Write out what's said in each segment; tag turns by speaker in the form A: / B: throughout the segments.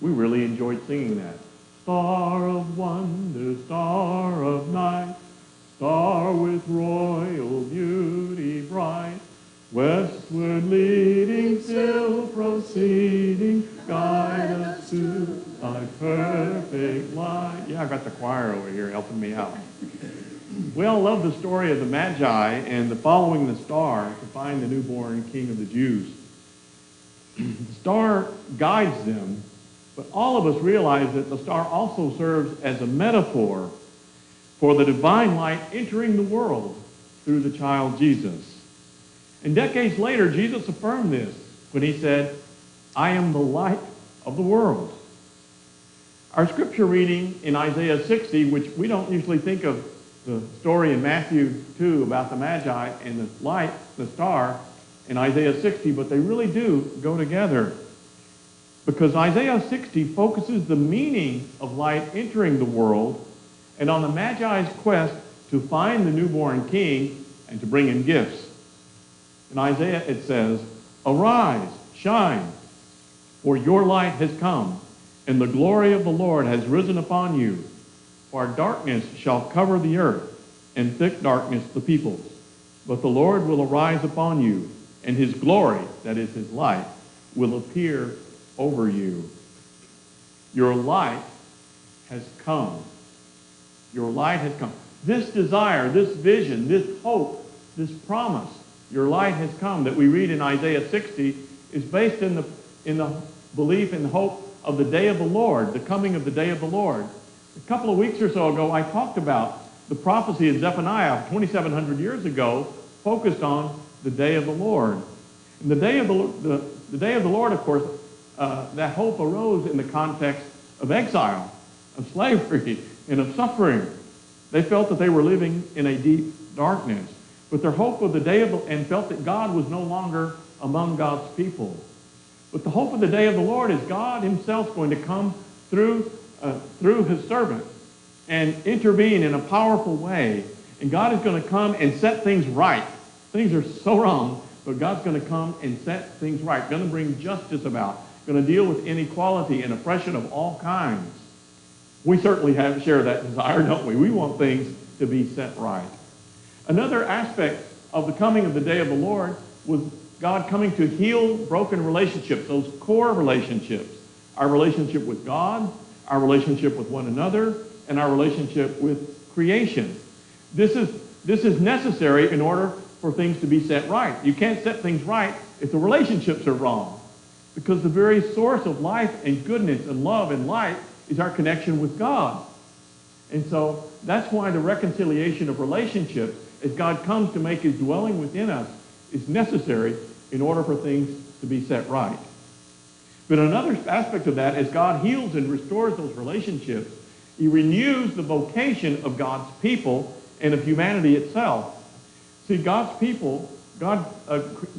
A: We really enjoyed singing that. Star of wonder, star of night, star with royal beauty bright, westward leading, still proceeding, guide us to thy perfect light. Yeah, I got the choir over here helping me out. We all love the story of the Magi and the following the star to find the newborn King of the Jews. The star guides them, but all of us realize that the star also serves as a metaphor for the divine light entering the world through the child Jesus. And decades later, Jesus affirmed this when he said, I am the light of the world. Our scripture reading in Isaiah 60, which we don't usually think of the story in Matthew 2 about the Magi and the light, the star, in Isaiah 60, but they really do go together. Because Isaiah 60 focuses the meaning of light entering the world and on the Magi's quest to find the newborn king and to bring him gifts. In Isaiah it says, Arise, shine, for your light has come, and the glory of the Lord has risen upon you. For darkness shall cover the earth, and thick darkness the peoples. But the Lord will arise upon you, and his glory, that is his light, will appear over you. Your light has come. Your light has come. This desire, this vision, this hope, this promise, your light has come that we read in Isaiah 60 is based in the belief and hope of the day of the Lord, the coming of the day of the Lord. A couple of weeks or so ago, I talked about the prophecy in Zephaniah 2,700 years ago, focused on the day of the Lord. And the day of the Lord, of course, that hope arose in the context of exile, of slavery, and of suffering. They felt that they were living in a deep darkness. But their hope of the day and felt that God was no longer among God's people. But the hope of the day of the Lord is God himself going to come through his servant and intervene in a powerful way. And God is going to come and set things right. Things are so wrong, but God's going to come and set things right. Going to bring justice about. Going to deal with inequality and oppression of all kinds. We certainly share that desire, don't we? We want things to be set right. Another aspect of the coming of the day of the Lord was God coming to heal broken relationships, those core relationships. Our relationship with God, our relationship with one another, and our relationship with creation. This is necessary in order for things to be set right. You can't set things right if the relationships are wrong. Because the very source of life and goodness and love and light is our connection with God. And so that's why the reconciliation of relationships, as God comes to make his dwelling within us, is necessary in order for things to be set right. But another aspect of that is God heals and restores those relationships. He renews the vocation of God's people and of humanity itself. See, God's people, God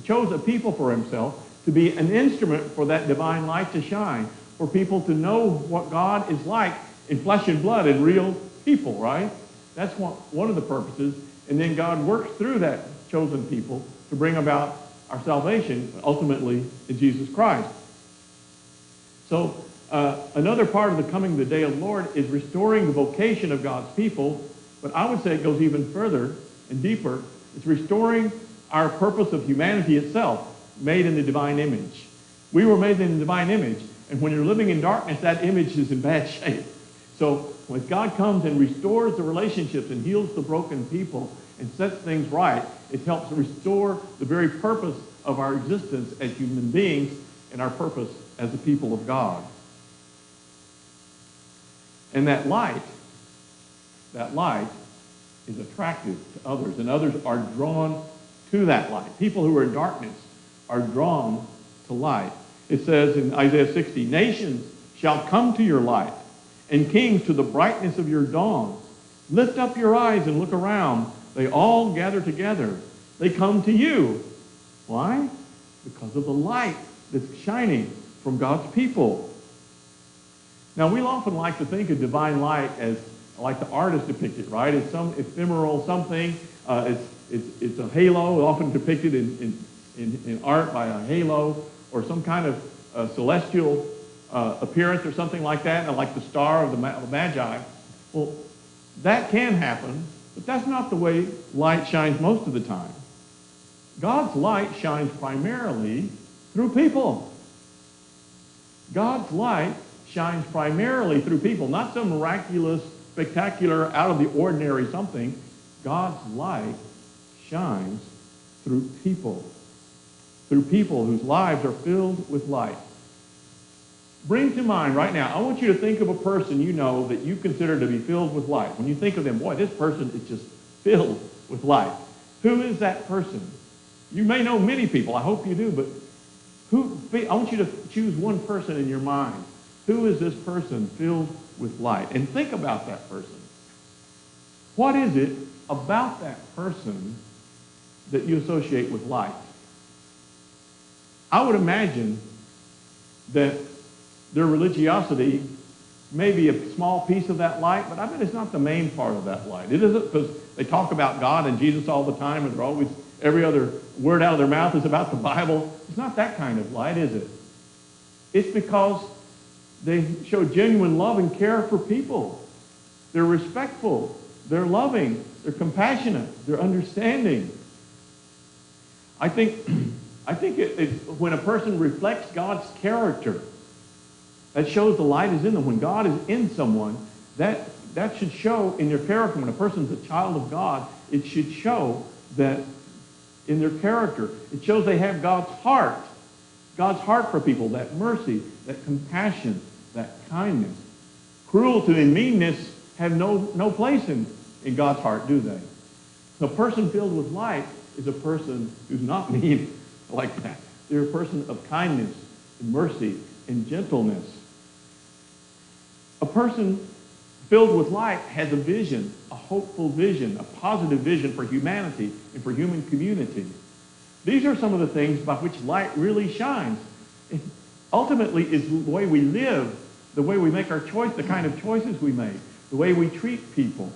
A: chose a people for himself to be an instrument for that divine light to shine, for people to know what God is like in flesh and blood and real people, right? That's one of the purposes. And then God works through that chosen people to bring about our salvation, ultimately in Jesus Christ. So another part of the coming of the day of the Lord is restoring the vocation of God's people, but I would say it goes even further and deeper. It's restoring our purpose of humanity itself, made in the divine image. We were made in the divine image, and when you're living in darkness, that image is in bad shape. So when God comes and restores the relationships and heals the broken people and sets things right, it helps restore the very purpose of our existence as human beings and our purpose as the people of God. And that light is attractive to others, and others are drawn to that light. People who are in darkness are drawn to light. It says in Isaiah 60, nations shall come to your light, and kings to the brightness of your dawn. Lift up your eyes and look around. They all gather together. They come to you. Why? Because of the light that's shining from God's people. Now, we often like to think of divine light as like the artist depicted, right? It's some ephemeral something. It's a halo, often depicted in art by a halo or some kind of celestial appearance or something like that, and like the star of the Magi. Well, that can happen, but that's not the way light shines most of the time. God's light shines primarily through people. God's light shines primarily through people, not some miraculous, spectacular, out of the ordinary something. God's light shines through people whose lives are filled with light. Bring to mind right now, I want you to think of a person you know that you consider to be filled with light. When you think of them, boy, this person is just filled with light. Who is that person? You may know many people, I hope you do, but I want you to choose one person in your mind. Who is this person filled with light? And think about that person. What is it about that person that you associate with light? I would imagine that their religiosity may be a small piece of that light, but I bet it's not the main part of that light. It isn't because they talk about God and Jesus all the time, and they're always, every other word out of their mouth is about the Bible. It's not that kind of light, is it? It's because they show genuine love and care for people. They're respectful. They're loving. They're compassionate. They're understanding. I think when a person reflects God's character, that shows the light is in them. When God is in someone, that should show in their character. When a person's a child of God, it should show that in their character. It shows they have God's heart for people, that mercy, that compassion, that kindness. Cruelty and meanness have no place in God's heart, do they? A person filled with light is a person who's not mean like that. They're a person of kindness and mercy and gentleness. A person filled with light has a vision, a hopeful vision, a positive vision for humanity and for human community. These are some of the things by which light really shines. It ultimately is the way we live, the way we make our choice, the kind of choices we make, the way we treat people,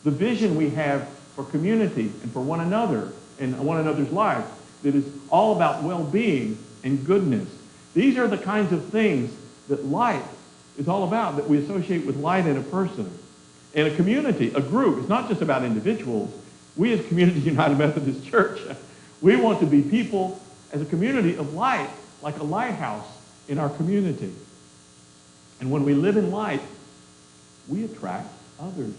A: the vision we have for community and for one another and one another's lives that is all about well-being and goodness. These are the kinds of things that light is all about, that we associate with light in a person. In a community, a group, it's not just about individuals. We as Community United Methodist Church, we want to be people as a community of light, like a lighthouse in our community. And when we live in light, we attract others.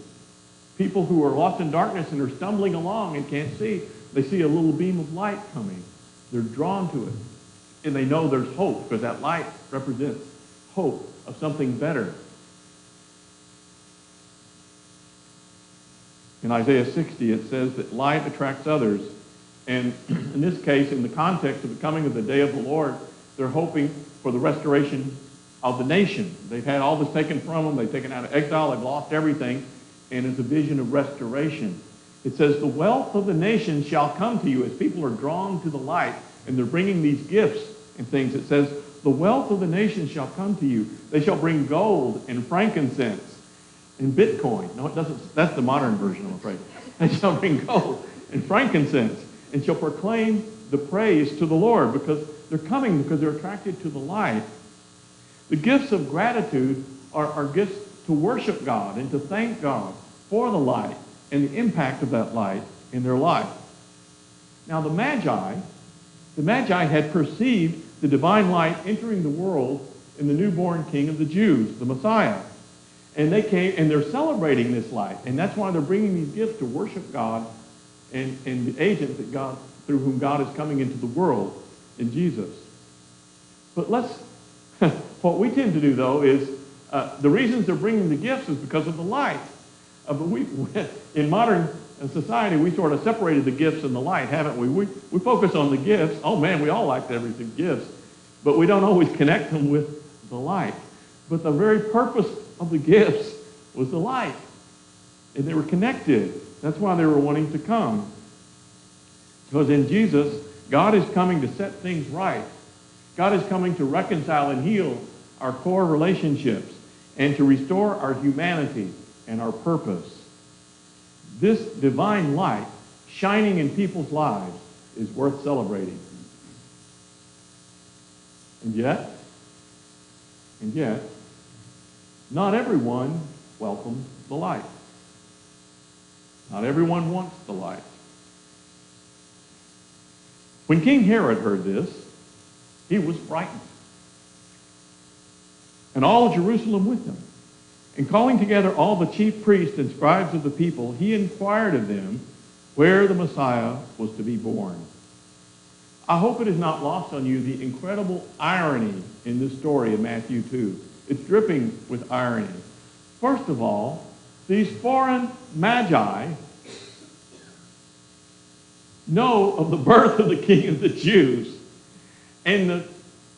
A: People who are lost in darkness and are stumbling along and can't see, they see a little beam of light coming. They're drawn to it. And they know there's hope, because that light represents hope of something better. In Isaiah 60, it says that light attracts others. And in this case, in the context of the coming of the day of the Lord, they're hoping for the restoration of the nation. They've had all this taken from them. They've taken out of exile. They've lost everything. And it's a vision of restoration. It says, the wealth of the nation shall come to you, as people are drawn to the light and they're bringing these gifts and things. It says, the wealth of the nation shall come to you. They shall bring gold and frankincense and Bitcoin. No, it doesn't. That's the modern version, I'm afraid. They shall bring gold and frankincense and shall proclaim the praise to the Lord, because they're coming because they're attracted to the light. The gifts of gratitude are gifts to worship God and to thank God for the light and the impact of that light in their life. Now the Magi had perceived the divine light entering the world in the newborn King of the Jews, the Messiah. And they came, and they're celebrating this light. And that's why they're bringing these gifts to worship God and the agent that God, through whom God is coming into the world in Jesus. But what we tend to do, though, is the reasons they're bringing the gifts is because of the light. But in modern society, we sort of separated the gifts and the light, haven't we? We focus on the gifts. Oh, man, we all like everything gifts. But we don't always connect them with the light. But the very purpose of the gifts was the light. And they were connected. That's why they were wanting to come. Because in Jesus, God is coming to set things right. God is coming to reconcile and heal our core relationships and to restore our humanity and our purpose. This divine light shining in people's lives is worth celebrating. And yet, And yet, not everyone welcomes the light. Not everyone wants the light. When King Herod heard this, he was frightened. And all of Jerusalem with him. And calling together all the chief priests and scribes of the people, he inquired of them where the Messiah was to be born. I hope it is not lost on you the incredible irony in this story in Matthew 2. It's dripping with irony. First of all, these foreign magi know of the birth of the King of the Jews, and the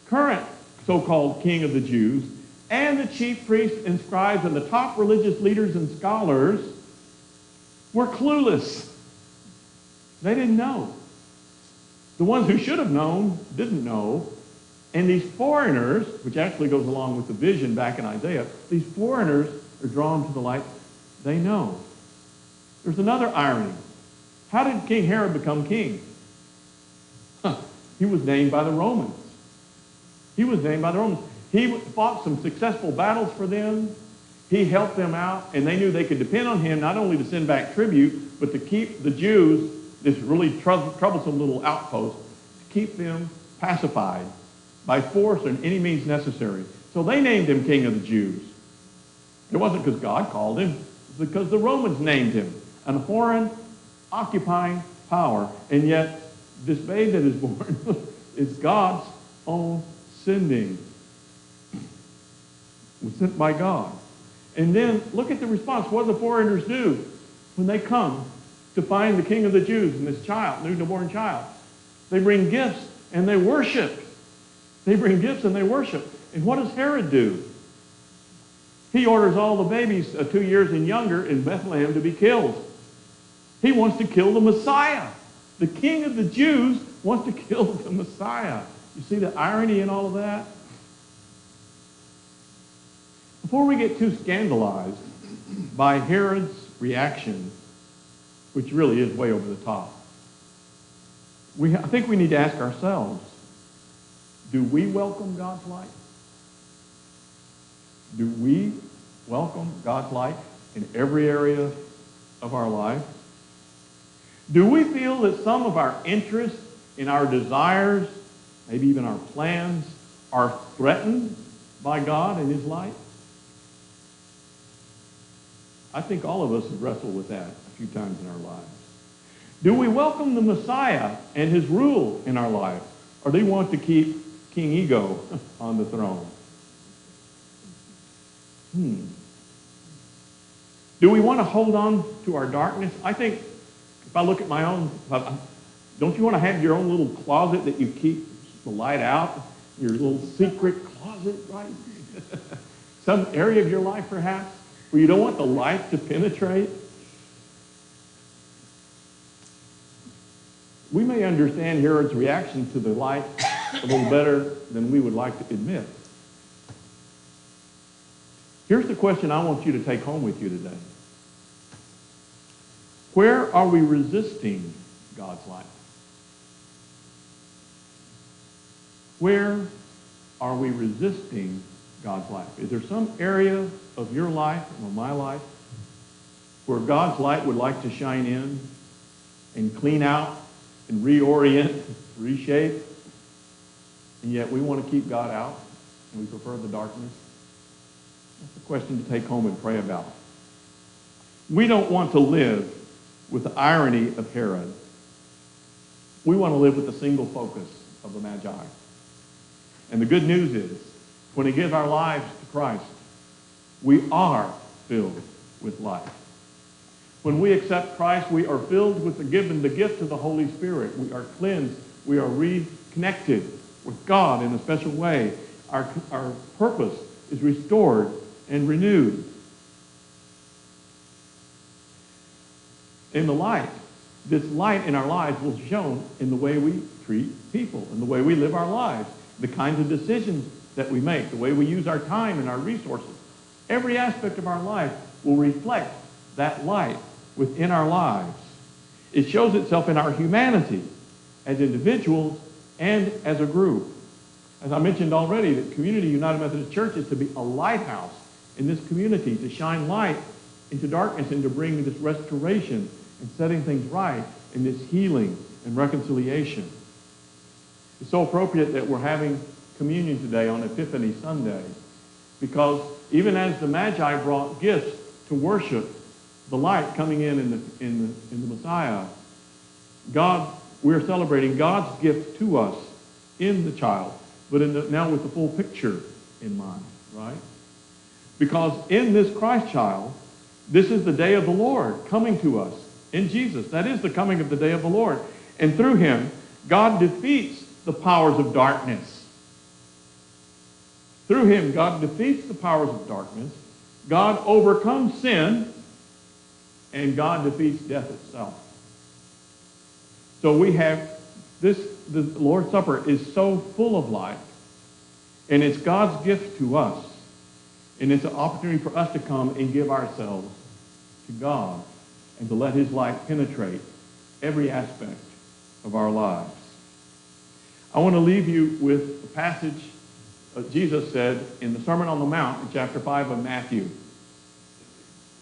A: current so-called King of the Jews, and the chief priests and scribes and the top religious leaders and scholars were clueless. They didn't know. The ones who should have known didn't know. And these foreigners, which actually goes along with the vision back in Isaiah, these foreigners are drawn to the light. They know. There's another irony. How did King Herod become king? He was named by the Romans. He was named by the Romans. He fought some successful battles for them. He helped them out, and they knew they could depend on him not only to send back tribute, but to keep the Jews, this really troublesome little outpost, to keep them pacified by force or any means necessary. So they named him King of the Jews. It wasn't because God called him. It was because the Romans named him. A foreign occupying power. And yet, this babe that is born is God's own sending. Was sent by God. And then look at the response. What do the foreigners do when they come to find the King of the Jews and this child, newborn child? They bring gifts and they worship. They bring gifts and they worship. And what does Herod do? He orders all the babies 2 years and younger in Bethlehem to be killed. He wants to kill the Messiah. The King of the Jews wants to kill the Messiah. You see the irony in all of that? Before we get too scandalized by Herod's reaction, which really is way over the top, I think we need to ask ourselves, do we welcome God's light? Do we welcome God's light in every area of our life? Do we feel that some of our interests and our desires, maybe even our plans, are threatened by God and his light? I think all of us have wrestled with that a few times in our lives. Do we welcome the Messiah and his rule in our life? Or do we want to keep King Ego on the throne? Do we want to hold on to our darkness? I think if I look at my own, don't you want to have your own little closet that you keep the light out? Your little secret closet, right? Some area of your life perhaps where you don't want the light to penetrate. We may understand Herod's reaction to the light a little better than we would like to admit. Here's the question I want you to take home with you today. Where are we resisting God's light? Where are we resisting God's light? Is there some area of your life or my life where God's light would like to shine in and clean out and reorient, reshape, and yet we want to keep God out and we prefer the darkness? That's a question to take home and pray about. We don't want to live with the irony of Herod. We want to live with the single focus of the Magi. And the good news is, when we give our lives to Christ, we are filled with life. When we accept Christ, we are filled with the gift of the Holy Spirit. We are cleansed. We are reconnected with God in a special way. Our purpose is restored and renewed. In the light, this light in our lives will be shown in the way we treat people, in the way we live our lives, the kinds of decisions that we make, the way we use our time and our resources. Every aspect of our life will reflect that light within our lives. It shows itself in our humanity as individuals and as a group. As I mentioned already, that Community United Methodist Church is to be a lighthouse in this community, to shine light into darkness and to bring this restoration and setting things right and this healing and reconciliation. It's so appropriate that we're having communion today on Epiphany Sunday, because even as the Magi brought gifts to worship the light coming in the Messiah, we're celebrating God's gift to us in the child, but now with the full picture in mind, right? Because in this Christ child, this is the day of the Lord coming to us in Jesus. That is the coming of the day of the Lord. And through him, God defeats the powers of darkness. Through him, God defeats the powers of darkness. God overcomes sin, and God defeats death itself. So we have this, the Lord's Supper is so full of light, and it's God's gift to us. And it's an opportunity for us to come and give ourselves to God and to let his light penetrate every aspect of our lives. I want to leave you with a passage Jesus said in the Sermon on the Mount in chapter 5 of Matthew.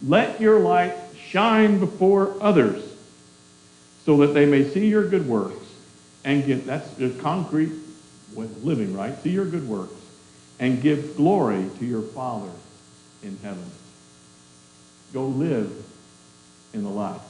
A: Let your light shine before others so that they may see your good works and give, that's the concrete way of living, right? See your good works and give glory to your Father in heaven. Go live in the light.